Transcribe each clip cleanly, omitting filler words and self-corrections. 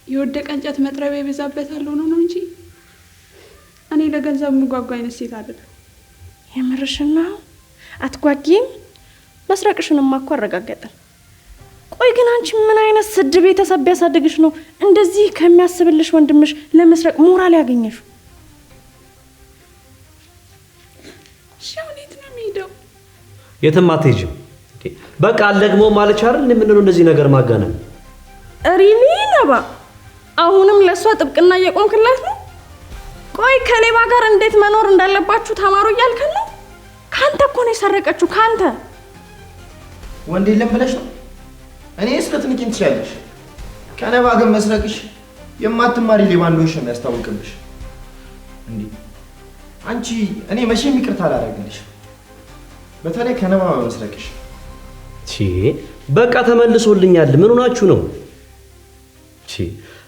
የወደቀ እንጨት መጥረቢያ ይበዛበታል ሆኖ ነው እንጂ እኔ ለገንዘብ ምጓጓ አይነት ሴት አይደለም። የምርሽና አትጓጊም? መስረቅሽንማ እኮ አረጋገጠን። ቆይ ግን አንቺ ምን አይነት ስድ ቤተሰብ ቢያሳድግሽ ነው እንደዚህ ከሚያስብልሽ ወንድምሽ ለመስረቅ ሞራል ያገኘሽው? ሻውኔት ነው የሚሄደው? የትም አትሄጂም። በቃ አልደግሞ ማለች አይደል? እንደምን እንደዚህ ነገር ማጋነን? ሪሊ ነባ፣ አሁንም ለሷ ጥብቅና እየቆምክላት ነው? ቆይ ከሌባ ጋር እንዴት መኖር እንዳለባችሁ ተማሩ እያልከን ነው? ካንተ እኮ ነው የሰረቀችው፣ ካንተ። ወንድ የለም ብለሽ ነው? እኔ ስለትንቂን ትችያለሽ። ከነባ ግን መስረቅሽ የማትማሪ ሌባ እንደሆንሽ ነው ያስታውቅብሽ። እንዴ አንቺ እኔ መቼም ይቅርታ አላደርግልሽ፣ በተለይ ከነባ መስረቅሽ። በቃ ተመልሶልኛል። ምን ሆናችሁ ነው?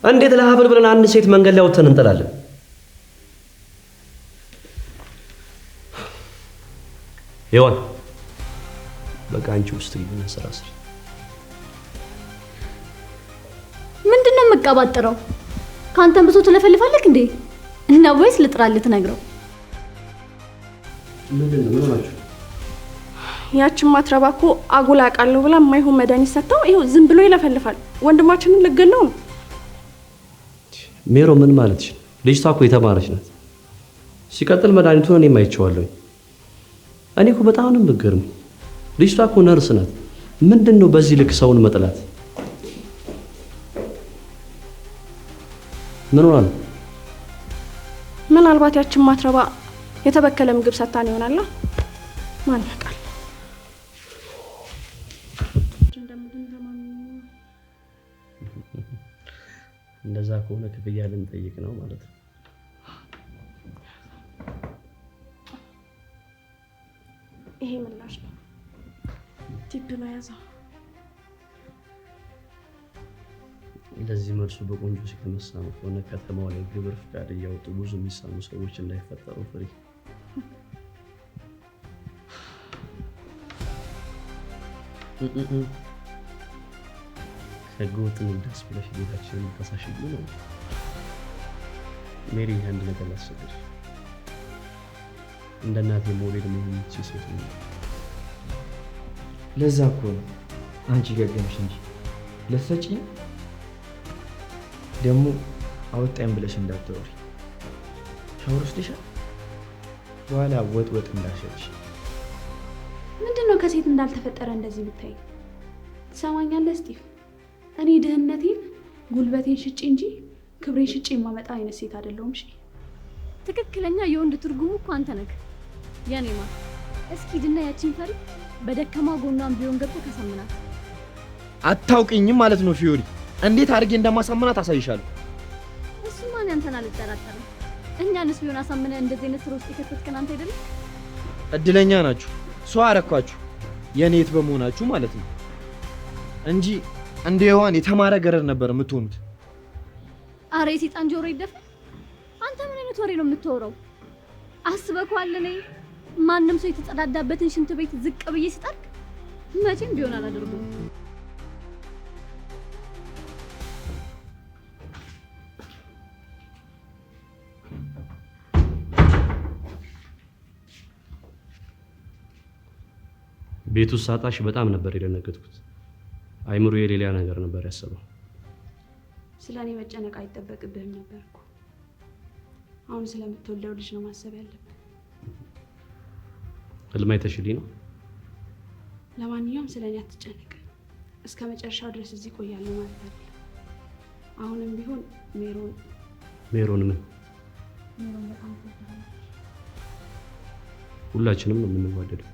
እንዴት ለሀብል ብለን አንድ ሴት መንገድ ላይ ወጥተን እንጠላለን? ይዋን በቃ አንቺ ውስጥ ይሁን ሰራስሪ። ምንድነው መቀባጥረው? ካንተም ብዙ ትለፈልፋለህ እንዴ? እና ወይስ ልጥራልህ ትነግረው? ምንድነው? ምን ሆናችሁ? ያችን ማትረባ እኮ አጉል አውቃለሁ ብላ የማይሆን መድኃኒት ሰጥተው ይኸው ዝም ብሎ ይለፈልፋል። ወንድማችንን ልገለው ነው። ሜሮ ምን ማለትሽ ነው? ልጅቷ እኮ የተማረች ናት። ሲቀጥል መድኃኒቱን እኔም አይቼዋለሁ። እኔ እኮ በጣም ነው የምገርም። ልጅቷ እኮ ነርስ ናት። ምንድነው በዚህ ልክ ሰውን መጥላት? ምን ሆነ? ምናልባት ያችን ማትረባ የተበከለ ምግብ ሰጥታን ይሆናል። ማን ያውቃል? እንደዛ ከሆነ ክፍያ ልንጠይቅ ነው ማለት ነው። ይሄ ምላሽ ነው። ቲፕ ነው ያዘው። ለዚህ መልሱ በቆንጆ ሲከመሳሙ ከሆነ ከተማው ላይ ግብር ፍቃድ እያወጡ ብዙ የሚሳሙ ሰዎች እንዳይፈጠሩ ፍሪ። ህገወጥ ንግድ ብለሽ ቤታችንን ተሳሽጉ ነው። ሜሪ አንድ ነገር ላስቸግርሽ። እንደ እናቴ ሞዴል መሆን ይችላል ሴት ነው። ለዛ እኮ ነው አንቺ ገገምሽ እንጂ ለሰጪ ደግሞ አወጣኝ ብለሽ እንዳትወሪ። ሻወር ወስደሻል? በኋላ ወጥ እንዳሸሽ። ምንድነው ከሴት እንዳልተፈጠረ እንደዚህ ብታይ? ትሰማኛለህ ስቲቭ? እኔ ድህነቴን ጉልበቴን ሽጬ እንጂ ክብሬን ሽጬ የማመጣ አይነት ሴት አይደለሁም። እሺ ትክክለኛ የወንድ ትርጉሙ እኮ አንተ ነህ። ያኔማ እስኪ ድና ያቺን ፈሪ በደከማ ጎኗን ቢሆን ገብቶ ከሰምናት። አታውቂኝም ማለት ነው ፊዮሪ። እንዴት አድርጌ እንደማሳምናት አሳይሻለሁ። እሱ ማን ያንተን አልጠራጠርም። እኛንስ ቢሆን አሳምነህ እንደዚህ አይነት ስራ ውስጥ የከተትከን አንተ አይደለም? እድለኛ ናችሁ። ሰው አረኳችሁ የኔት በመሆናችሁ ማለት ነው እንጂ እንደ ዮሐን የተማረ ገረድ ነበር የምትሆኑት። አሬ ሰይጣን ጆሮ ይደፈን። አንተ ምን አይነት ወሬ ነው የምትወራው? አስበኳል። እኔ ማንም ሰው የተጸዳዳበትን ሽንት ቤት ዝቅ ብዬ ስጠርቅ መቼም ቢሆን አላደርጉም። ቤቱ ሳጣሽ በጣም ነበር የደነገጥኩት። አይምሮ የሌላ ነገር ነበር ያሰበው። ስለኔ መጨነቅ አይጠበቅብህም ነበር እኮ። አሁን ስለምትወልደው ልጅ ነው ማሰብ ያለብህ። ህልም አይተሽልኝ ነው? ለማንኛውም ስለኔ አትጨነቅ። እስከ መጨረሻው ድረስ እዚህ ቆያለሁ ማለት አይደለም። አሁንም ቢሆን ሜሮን ምን በጣም ትወዳለች። ሁላችንም ነው የምንዋደደው።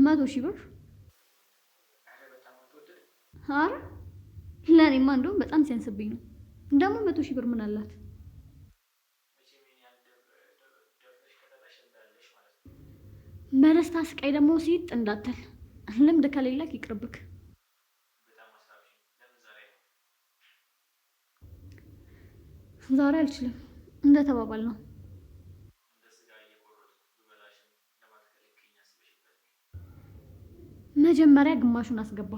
መቶ ሺህ ብር? ኧረ ለእኔማ እንደውም በጣም ሲያንስብኝ ነው። ደግሞ 100 ሺህ ብር ምን አላት? በደስታ ስቃይ ደግሞ ሲጥ እንዳትል። ልምድ ከሌለክ ይቅርብክ። ዛሬ አልችልም እንደተባባል ነው። መጀመሪያ ግማሹን አስገባ።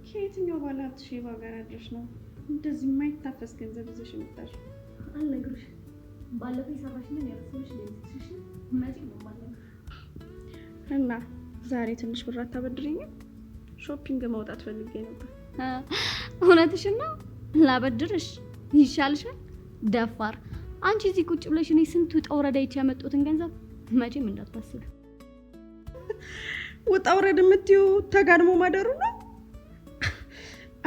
ከየትኛው ባለሀብት ሼባ ጋር አድረሽ ነው እንደዚህ የማይታፈስ ገንዘብ ይዘሽ የመጣሽ? አልነግርሽ። ባለፈው የሰራሽልን የረሳሽ ለምትሽሽ መጪ ነው ማለት ነው። እና ዛሬ ትንሽ ብር አታበድሪኝም? ሾፒንግ መውጣት ፈልጌ ነበር። እውነትሽን ነው? ላበድርሽ ይሻልሻል። ደፋር አንቺ እዚህ ቁጭ ብለሽ እኔ ስንት ውጣ ውረድ አይቼ ያመጡትን ገንዘብ መቼም እንዳታስብ። ውጣ ውረድ የምትይው ተጋድሞ ማደሩ ነው።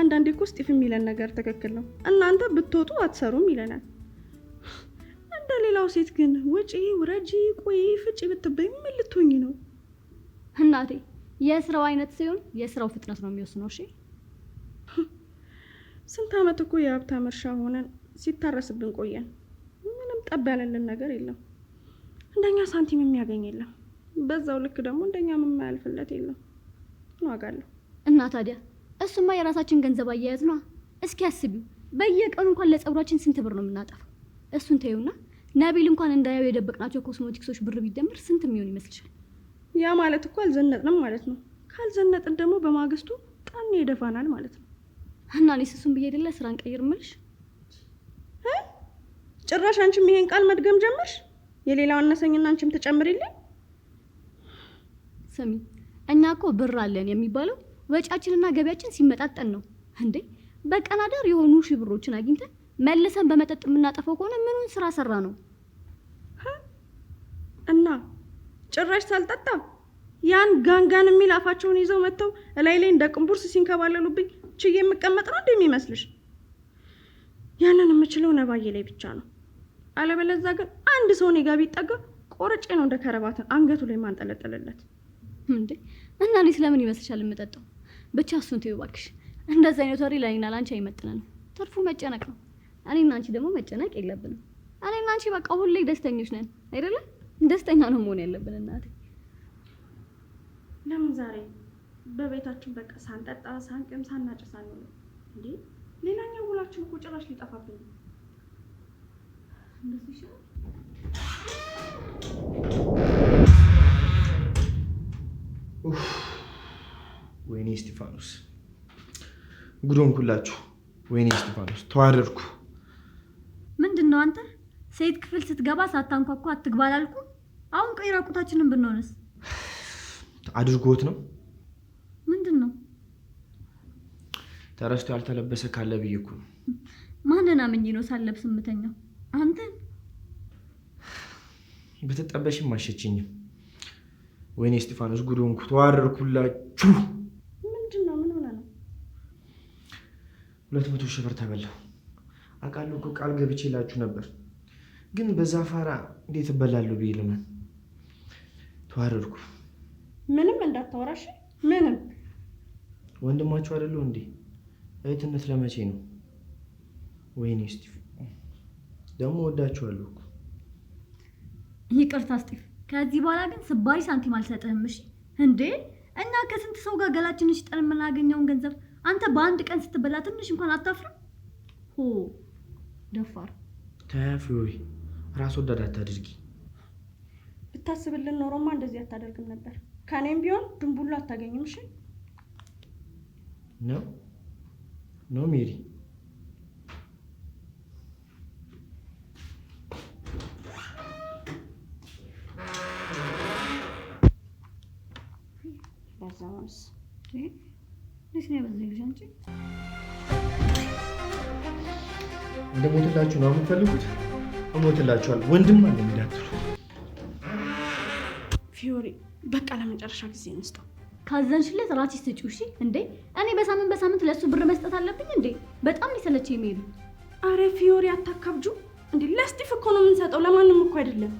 አንዳንዴ እኮ ስጢፍ የሚለን ነገር ትክክል ነው። እናንተ ብትወጡ አትሰሩም ይለናል። እንደ ሌላው ሴት ግን ውጪ ውረጂ ቆይ ፍጪ ብትበይ ምን ልትሆኚ ነው? እናቴ የስራው አይነት ሲሆን የስራው ፍጥነት ነው የሚወስነው። እሺ ስንት አመት እኮ የሀብታም እርሻ ሆነን ሲታረስብን ቆየን። ምንም ጠብ ያለልን ነገር የለም። እንደኛ ሳንቲም የሚያገኝ የለም። በዛው ልክ ደግሞ እንደኛ የማያልፍለት የለም። ዋጋለሁ እና ታዲያ እሱማ የራሳችን ገንዘብ አያያዝ ነው። እስኪ አስቢው፣ በየቀኑ እንኳን ለፀጉራችን ስንት ብር ነው የምናጠፋው? እሱን ተይውና ነቢል እንኳን እንዳያው የደበቅናቸው ኮስሞቲክሶች ብር ቢደምር ስንት የሚሆን ይመስልሻል? ያ ማለት እኮ አልዘነጥንም ማለት ነው። ካልዘነጥን ደግሞ በማግስቱ ጣኔ ይደፋናል ማለት ነው። እና እኔስ እሱን ብዬ አይደለ ስራ እንቀይር እምልሽ? ጭራሽ አንቺም ይሄን ቃል መድገም ጀመርሽ? የሌላው አነሰኝና አንቺም ተጨምሪልኝ። ስሚ፣ እኛ እኮ ብር አለን የሚባለው ወጫችንና ገቢያችን ሲመጣጠን ነው እንዴ? በቀን አዳር የሆኑ ሺህ ብሮችን አግኝተን መልሰን በመጠጥ የምናጠፈው ከሆነ ምኑን ስራ ሰራ ነው? እና ጭራሽ ሳልጠጣ ያን ጋንጋን የሚል አፋቸውን ይዘው መጥተው እላይ ላይ እንደ ቅንቡርስ ሲንከባለሉብኝ ችዬ የምቀመጥ ነው እንደሚመስልሽ? ያንን የምችለው ነባዬ ላይ ብቻ ነው። አለበለዚያ ግን አንድ ሰው እኔ ጋር ቢጠጋ ቆርጬ ነው እንደ ከረባትን አንገቱ ላይ ማንጠለጠለለት እንዴ። እና እኔ ስለምን ይመስልሻል የምጠጣው? ብቻ እሱን ተይው እባክሽ። እንደዛ አይነት ወሬ ለኔና ላንቺ አይመጥነንም። ትርፉ መጨነቅ ነው። እኔና አንቺ ደግሞ መጨነቅ የለብንም። እኔና አንቺ በቃ ሁሌ ደስተኞች ነን አይደለ? ደስተኛ ነው መሆን ያለብን እናቴ። ለምን ዛሬ በቤታችን በቃ ሳንጠጣ ሳንቅም ሳናጭስ አንውልም እንዴ? ሌላኛው ውላችን እኮ ጭራሽ ሊጠፋብን ነው። እንደዚህ ይሻላል። ወይኔ እስጢፋኖስ ጉዶን ኩላችሁ። ወይኔ እስጢፋኖስ ተዋረድኩ። ምንድነው አንተ ሴት ክፍል ስትገባ ሳታንኳኳ አትግባ አላልኩም? አሁን ቆይ ራቁታችንን ብንሆንስ? አድርጎት ነው። ምንድነው? ተረስቶ ያልተለበሰ ካለ ብዬ እኮ ነው። ማንን አምኜ ነው ሳለብስ የምተኛው? አንተን በተጠበሽም አሸችኝም። ወይኔ እስጢፋኖስ ጉዶን ተዋረድኩላችሁ። ምንድነው? ምን ሆነ ነው? 200 ሺህ ብር ተበላሁ። አውቃለሁ እኮ ቃል ገብቼላችሁ ነበር፣ ግን በዛ ፋራ እንዴት እበላለሁ ብዬ ለምን ተዋረድኩ። ምንም እንዳታወራሽ። ምንም ወንድማችሁ አይደለሁ እንዴ? እህትነት ለመቼ ነው? ወይኔ እስጢፍ ደግሞ ወዳችኋለሁ እኮ። ይቅርታ እስጢፍ፣ ከዚህ በኋላ ግን ስባሪ ሳንቲም አልሰጥህም። እሺ እንዴ? እኛ ከስንት ሰው ጋር ገላችንን ሽጠን የምናገኘውን ገንዘብ አንተ በአንድ ቀን ስትበላ ትንሽ እንኳን አታፍርም? ሆ ደፋር። ታያፊ ወይ ራስ ወዳድ አታድርጊ። ብታስብልን ኖሮማ እንደዚህ አታደርግም ነበር። ከኔም ቢሆን ድንቡላ አታገኝም። እሺ ነው ሜሪ። በዛውስ ልጅ ነው በዚህ ልጅ አንቺ እንደሞትላችሁ ነው የምትፈልጉት? እሞትላችኋለሁ። ወንድም አለ እንዳትሉ። ፊዮሪ በቃ ለመጨረሻ ጊዜ እንስጠው። ካዘንሽለት ራስሽ ስጪው። እሺ እንዴ? እኔ በሳምንት ለሱ ብር መስጠት አለብኝ እንዴ? በጣም ሊሰለች የሚሄዱ። አረ ፊዮሪ አታካብጁ እንዴ! ለስጢፍ እኮ ነው የምንሰጠው፣ ለማንም እኮ አይደለም።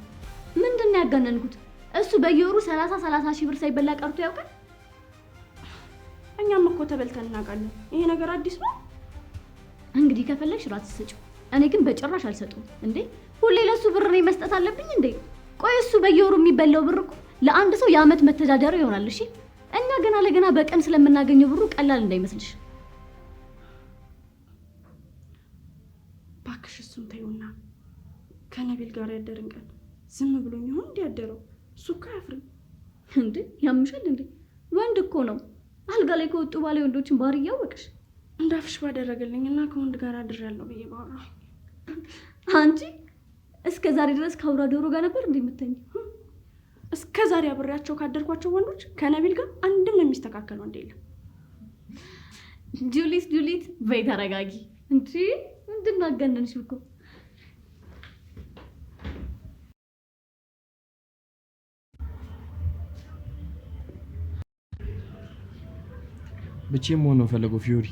ምንድነው ያጋነንኩት? እሱ በየወሩ 30 ሺህ ብር ሳይበላ ቀርቶ ያውቃል? እኛም እኮ ተበልተን እናውቃለን። ይሄ ነገር አዲስ ነው? እንግዲህ ከፈለግሽ ራስሽ ስጪው። እኔ ግን በጭራሽ አልሰጠውም። እንዴ ሁሌ ለሱ ብር እኔ መስጠት አለብኝ እንዴ? ቆይ እሱ በየወሩ የሚበላው ብር እኮ ለአንድ ሰው የዓመት መተዳደሪያ ይሆናል። እሺ እኛ ገና ለገና በቀን ስለምናገኘው ብሩ ቀላል እንዳይመስልሽ። ባክሽ እሱን ተይውና ከነቢል ጋር ያደርን ቀን ዝም ብሎኝ ይሆን እንዲያደረው? እሱ እኮ አያፍርም እንዴ? ያምሻል እንዴ? ወንድ እኮ ነው። አልጋ ላይ ከወጡ ባለ ወንዶችን ባህሪ እያወቅሽ እንዳፍሽ ባደረገልኝና ከወንድ ጋር አድሬያለሁ ብዬ ባወራሁ። አንቺ እስከ ዛሬ ድረስ ከአውራ ዶሮ ጋር ነበር እንዴ የምተኝ? እስከ ዛሬ አብሬያቸው ካደርኳቸው ወንዶች ከነቢል ጋር አንድም የሚስተካከል ወንድ የለም። ጁሊት በይ ተረጋጊ። እንዴ ምንድን ነው አገነንሽ እኮ? ብቻዬን መሆን ነው ፈለገው ፊዮሪ።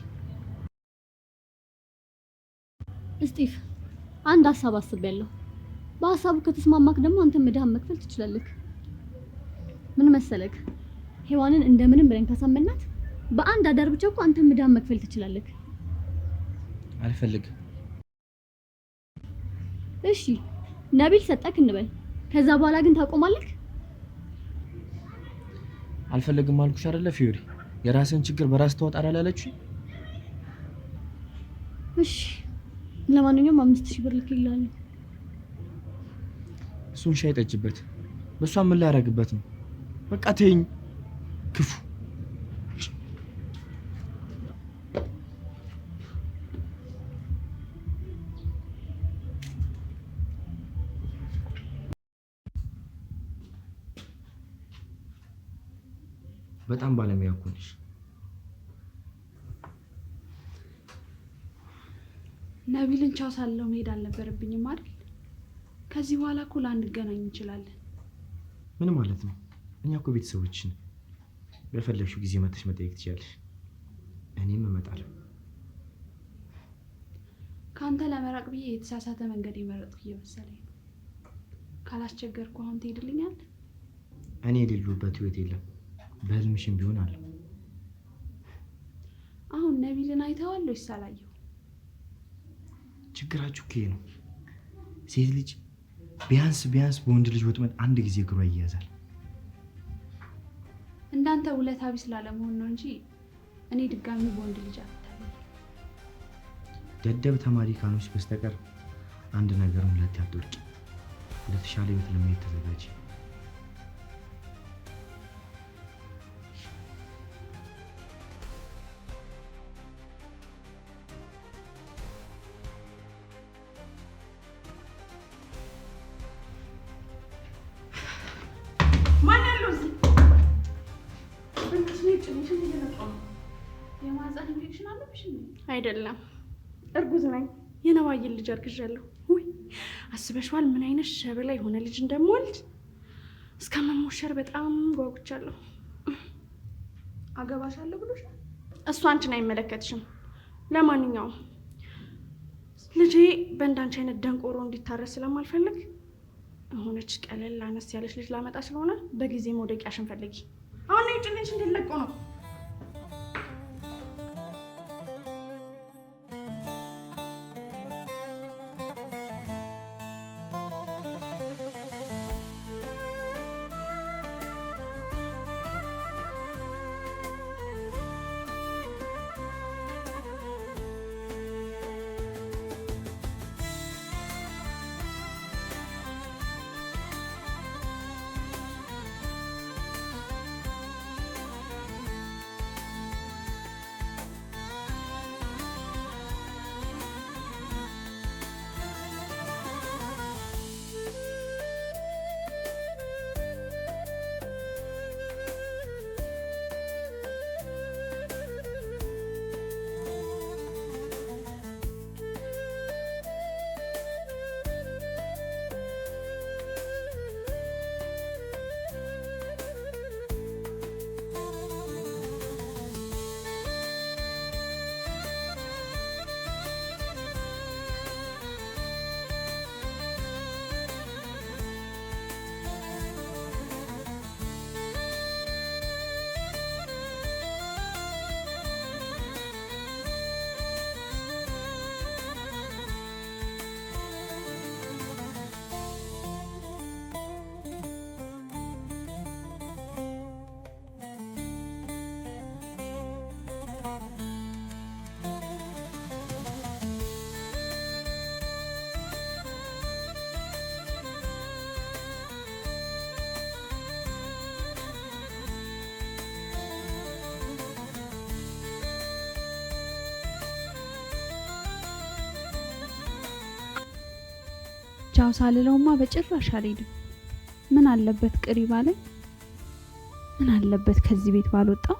እስጢፍ አንድ ሀሳብ አስቤያለሁ። በሀሳቡ ከተስማማክ ደግሞ አንተ መድሃን መክፈል ትችላለህ። ምን መሰለክ? ሔዋንን እንደምንም ብለን ካሳመናት በአንድ አዳር ብቻ እኮ አንተ መድሃን መክፈል ትችላለህ። አልፈልግም። እሺ ነቢል ሰጠክ እንበል። ከዛ በኋላ ግን ታቆማለህ? አልፈልግም አልኩሽ አይደለ ፊዮሪ? የራስን ችግር በራስ ተወጣራ ያለችኝ። እሺ ለማንኛውም 5000 ብር ልክልሃለሁ። እሱን ሻይ ጠጭበት። በሷ ምን ላደርግበት ነው? በቃ ተይኝ። ክፉ በጣም ባለሙያ እኮ ነሽ። ነቢልን ቻው ሳለው መሄድ አልነበረብኝም አይደል? ከዚህ በኋላ እኮ ላንገናኝ እንችላለን። ምን ማለት ነው? እኛ እኮ ቤተሰቦችን በፈለግሽው ጊዜ መጥተሽ መጠየቅ ትችያለሽ። እኔም እመጣለሁ። ከአንተ ለመራቅ ብዬ የተሳሳተ መንገድ የመረጥኩ እየመሰለኝ ነው። ካላስቸገርኩ አሁን ትሄድልኛለህ? እኔ የሌሉበት ህይወት የለም። በህልምሽም ቢሆን አለ። አሁን ነቢልን አይተዋል ወይስ አላየው? ችግራችሁ እኮ ነው። ሴት ልጅ ቢያንስ በወንድ ልጅ ወጥመድ አንድ ጊዜ እግሯ ይያዛል። እንዳንተ ውለታ ቢስ ላለመሆን ነው እንጂ እኔ ድጋሚ በወንድ ልጅ አልታለኝ። ደደብ ተማሪ ካኖች በስተቀር አንድ ነገርም ሁለት ያትወጪ። ለተሻለ ህይወት ለመሄድ ተዘጋጂ። የማህፀን ኢንፌክሽን አለብሽ እንዴ? አይደለም፣ እርጉዝ ነኝ። የነዋይን ልጅ አርግዣለሁ። ውይ አስበሽዋል? ምን አይነት ሸበላ የሆነ ልጅ እንደምወልድ እስከመሞሸር በጣም ጓጉቻለሁ። አገባሻለሁ ብሎሻል? እሱ አንቺን አይመለከትሽም። ለማንኛውም ልጄ በእንዳንቺ አይነት ደንቆሮ እንዲታረስ ስለማልፈልግ የሆነች ቀለል አነስ ያለች ልጅ ላመጣ ስለሆነ በጊዜ መውደቂያሽን ፈልጊ። አሁን ነው ጭንሽ እንዲለቆ ነው። ቻው ሳልለውማ በጭራሽ አልሄድም። ምን አለበት ቅሪ ባለ፣ ምን አለበት ከዚህ ቤት ባልወጣው።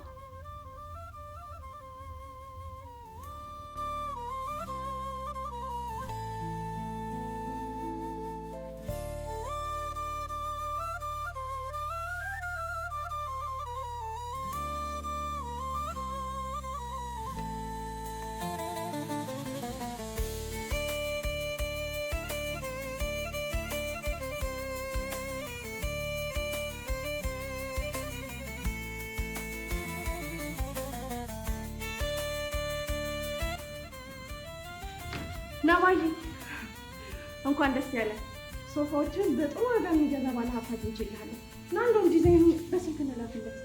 ናባዬ እንኳን ደስ ያለ። ሶፋዎችን በጥሩ ዋጋ የሚገዛ ባለ ሀብታት እንችላለን። እና እንደውም ዲዛይኑ በስልክ እንላክለት።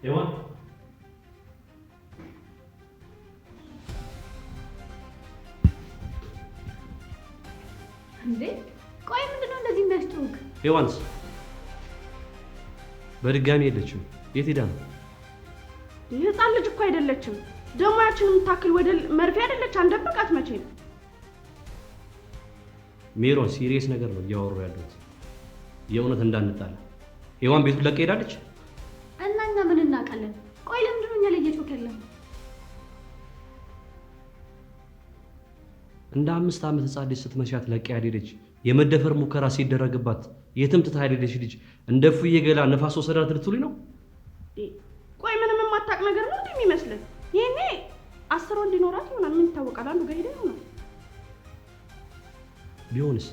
ሔዋን እንዴ ቆይ ምንድነው እንደዚህ የሚያስጨውቅ? ሔዋንስ በድጋሚ የለችም። የት ሄዳ ነው? የህፃን ልጅ እኮ አይደለችም። ደግሞ ያችን የምታክል ወደ መርፌ አይደለች። አንደበቃት መቼ ነው? ሜሮን ሲሪየስ ነገር ነው እያወሩ ያሉት። የእውነት እንዳንጣላ ሔዋን ቤቱን ለቀ ሄዳለች። እና እኛ ምን እናውቃለን? ቆይ ለምንድነው እኛ ላይ እየጮክ ያለው? እንደ 5 ዓመት ህፃን ልጅ ስትመሻት ለቀ ያልሄደች የመደፈር ሙከራ ሲደረግባት የትም ትታ ያልሄደች ልጅ እንደ ፉዬ ገላ ነፋስ ወሰዳት ልትሉኝ ነው? ቆይ ምንም የማታውቅ ነገር ነው እንደሚመስልህ? ይሄኔ 10 ወንድ ይኖራት ይሆናል። ምን ይታወቃል? አንዱ ጋር ሄዳ ይሆናል። ቢሆንስ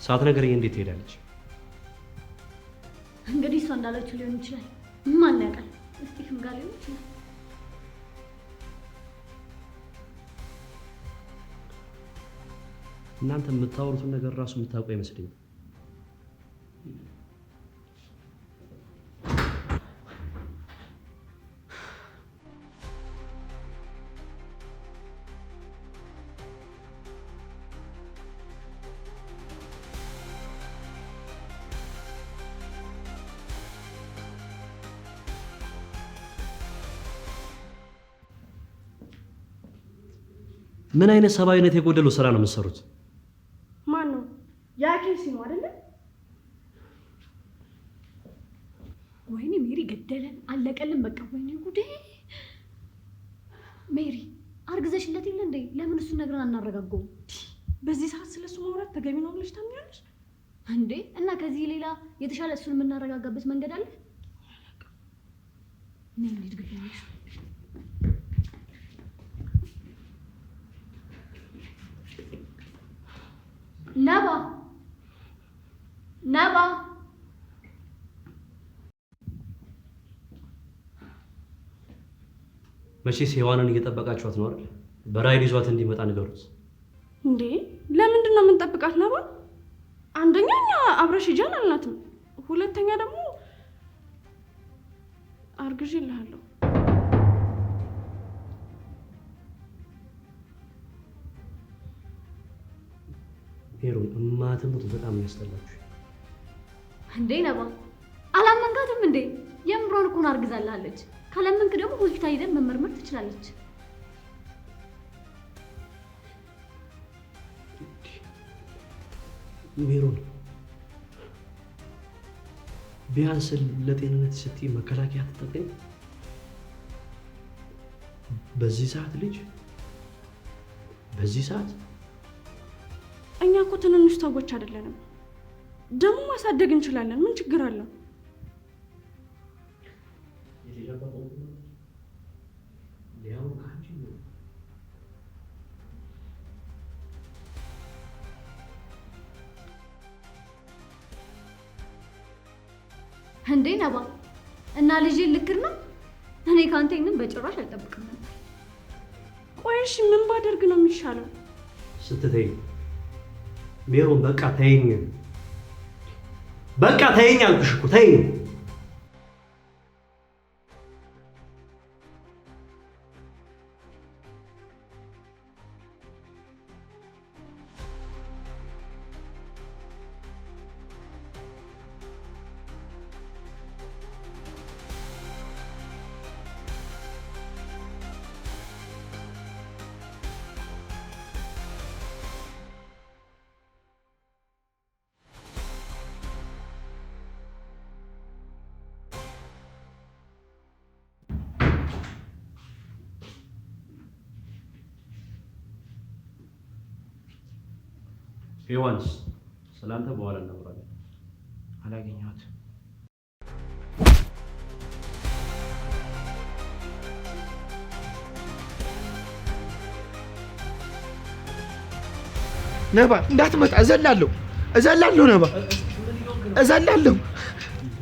ሳትነግረኝ እንዴት ትሄዳለች? እንግዲህ እሷ እንዳለችው ሊሆን ይችላል። ማን ያውቃል? እስጢፍም ጋር ሊሆን ይችላል። እናንተ የምታወሩትን ነገር ራሱ የምታውቁ አይመስለኝም። ምን አይነት ሰብአዊነት የጎደለው ስራ ነው የምትሰሩት? ማን ነው? ያኬሲ ነው አይደለ? ወይኔ ሜሪ ገደለን፣ አለቀልን በቃ። ወይኔ ጉዴ! ሜሪ አርግዘሽለት የለ እንዴ? ለምን እሱ ነግረን አናረጋገውም? በዚህ ሰዓት ስለሱ ማውራት ተገቢ ነው ብለሽ ታምኛለሽ እንዴ? እና ከዚህ ሌላ የተሻለ እሱን የምናረጋጋበት መንገድ አለ? ምን ልትገኛለሽ? ነባ ነባ መቼስ ሔዋንን እየጠበቃችኋት ነው አይደል? በራይድ ይዟት እንዲመጣ ንገሩት። እንዴ ለምንድን ነው የምንጠብቃት? ነባ አንደኛ እኛ አብረሽ ሂጂን አልናትም። ሁለተኛ ደግሞ አርግዤልሃለሁ። ሜሮን እማትሙት በጣም ያስጠላችሁ እንዴ። ነባ አላመንካትም እንዴ? የምሮን እኮ ነው አርግዛላለች። ካላመንክ ደግሞ ሆስፒታል ሄደን መመርመር ትችላለች። ሜሮን ቢያንስ ለጤንነት ስትይ መከላከያ ትጠቀኝ። በዚህ ሰዓት ልጅ በዚህ ሰዓት እኛ እኮ ትንንሽ ሰዎች አይደለንም። ደግሞ ማሳደግ እንችላለን። ምን ችግር አለው? እንዴ ነባ እና ልጅ ልክር ነው? እኔ ካንተ ይሄንን በጭራሽ አልጠብቅም ነበር። ቆይ እሺ ምን ባደርግ ነው የሚሻለው? ስትተይ ሜሮን በቃ ተይኝ፣ በቃ ተይኝ አልኩሽ እኮ ተይኝ። ሔዋንስ ስላንተ በኋላ እናወራለን። አላገኘኋት። ነባ እንዳትመጣ፣ እዘላለሁ ነባ፣ እዘላለሁ።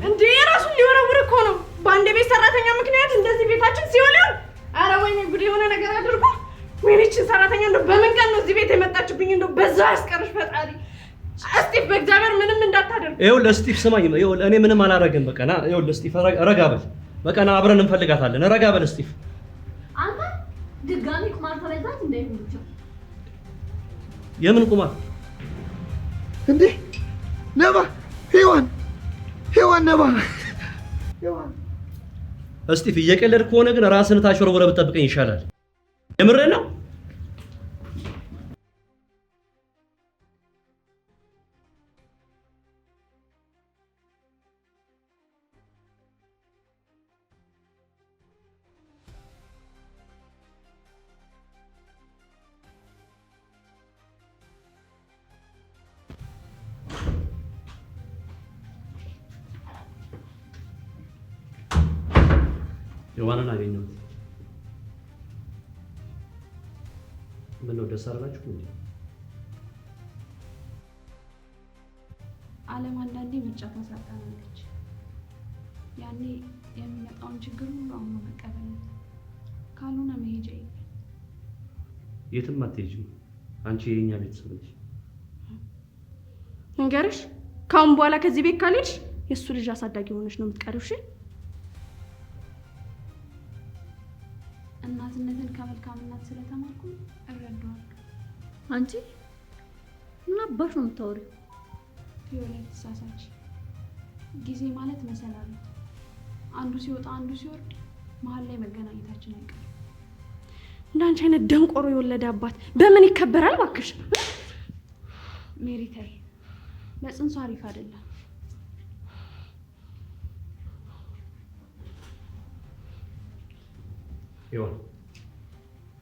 እንዴ ራሱን ሊወረውር እኮ ነው። በአንድ ቤት ሰራተኛ ምክንያት እንደዚህ ቤታችን ሲሆን አረ ወይኔ ጉድ የሆነ ነገር አድርጎ ወይኔችን ሰራተኛ እንደው በምን ቀን ነው እዚህ ቤት የመጣችብኝ? እንደው በዛ ያስቀርሽ ፈጣሪ። እስጢፍ በእግዚአብሔር ምንም እንዳታደርግ። ይኸውልህ እስጢፍ ስማኝ፣ ይኸውልህ እኔ ምንም አላረግም። በቃ ና፣ ይኸውልህ እስጢፍ ረጋ በል። በቃ ና አብረን እንፈልጋታለን። ረጋ በል እስጢፍ። አንተ ድጋሚ ቁማር ተበዛት እንዳይሆንልህ። የምን ቁማር እንዴ? ነባ ሔዋን ነባ ሔዋን። እስጢፍ እየቀለድክ ከሆነ ግን ራስን ታሽወርውረህ ብትጠብቀኝ ይሻላል። የምሬን ነው። ሔዋንን አገኘሁት። ምነው ደስ አላችሁ እንዴ? ዓለም አንዳንዴ ምርጫ ታሳጣናለች። ያኔ የሚመጣውን ችግር ሁሉ አሁን መቀበል ነው። ካልሆነ መሄጃ የለም። የትም አትሄጂም። አንቺ የኛ ቤተሰብ ነሽ። እንገርሽ ካሁን በኋላ ከዚህ ቤት ካልሄድሽ የእሱ ልጅ አሳዳጊ ሆነሽ ነው የምትቀሪው። እሺ እናትነትን ከመልካም እናት ስለተማርኩ እረዳዋለሁ። አንቺ ምን አባሽ ነው የምታወሪው? ፊዮሬት ተሳሳች። ጊዜ ማለት መሰላል ነው። አንዱ ሲወጣ አንዱ ሲወርድ መሀል ላይ መገናኘታችን አይቀርም። እንዳንቺ አይነት ደንቆሮ የወለደ አባት በምን ይከበራል እባክሽ? ሜሪታይ ለጽንሱ አሪፍ አይደለም። ሔዋን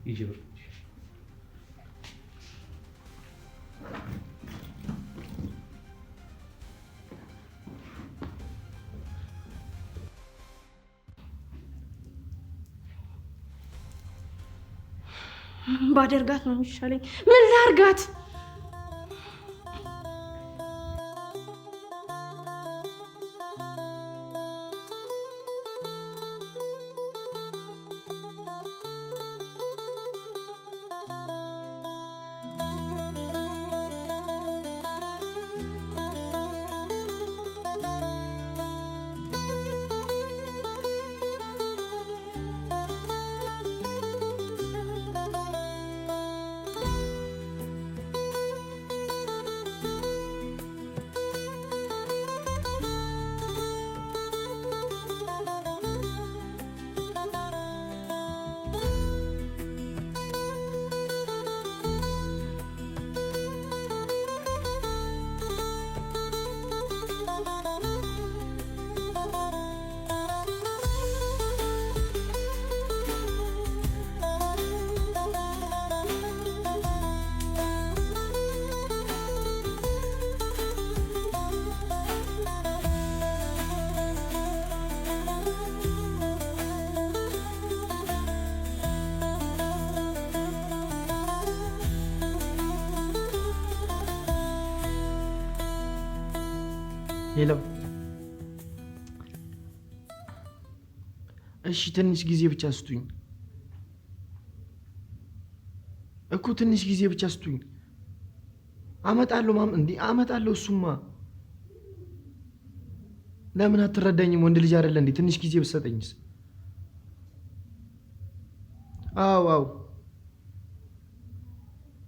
ሂጂ ብር ባደርጋት ነው የሚሻለኝ። ምን ላርጋት? ሄሎ፣ እሺ ትንሽ ጊዜ ብቻ ስጡኝ እኮ ትንሽ ጊዜ ብቻ ስጡኝ። አመጣለሁ እንዴ አመጣለሁ። እሱማ ለምን አትረዳኝም? ወንድ ልጅ አይደለ እንዴ? ትንሽ ጊዜ ብትሰጠኝስ? አዎ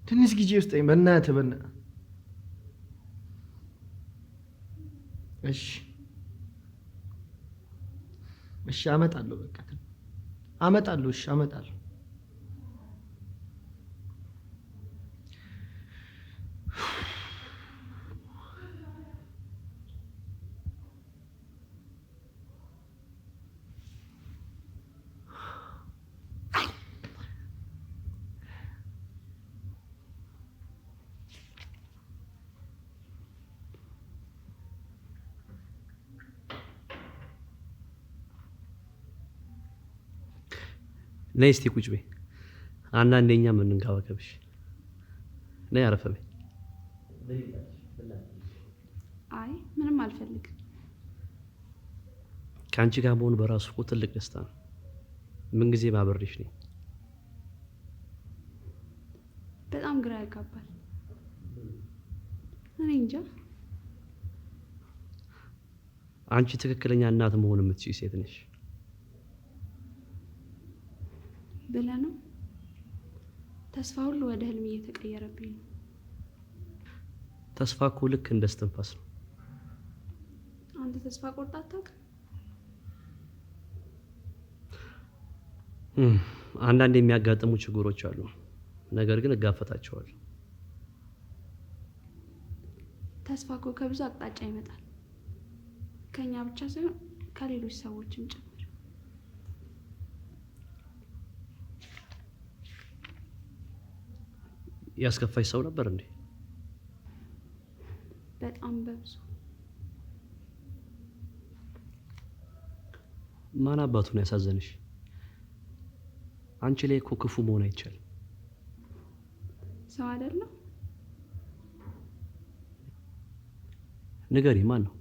ትንሽ ጊዜ ውስጠኝ በእናትህ እሺ አመጣለሁ። በቃ አመጣለሁ። እሺ አመጣለሁ። ነይ እስቲ ቁጭ በይ። አንዳንዴ እኛም እንንከባከብሽ። ነይ አረፈ በይ። አይ ምንም አልፈልግም። ከአንቺ ጋር መሆን በራሱ እኮ ትልቅ ደስታ ነው። ምን ጊዜ ማብሬሽ ነኝ። በጣም ግራ ያጋባል። እኔ እንጃ። አንቺ ትክክለኛ እናት መሆን የምትችይ ሴት ነሽ ብለህ ነው? ተስፋ ሁሉ ወደ ህልም እየተቀየረብኝ ነው። ተስፋ እኮ ልክ እንደ እስትንፋስ ነው። አንተ ተስፋ ቆርጣ አታውቅም? አንዳንድ የሚያጋጥሙ ችግሮች አሉ፣ ነገር ግን እጋፈጣቸዋለሁ። ተስፋ እኮ ከብዙ አቅጣጫ ይመጣል። ከኛ ብቻ ሳይሆን ከሌሎች ሰዎችም ጭምር። ያስከፋሽ ሰው ነበር እንዴ? በጣም በብዙ። ማን አባቱ ነው ያሳዘንሽ? አንቺ ላይ እኮ ክፉ መሆን አይቻልም። ሰው አይደለም? ንገሪ፣ ማን ነው?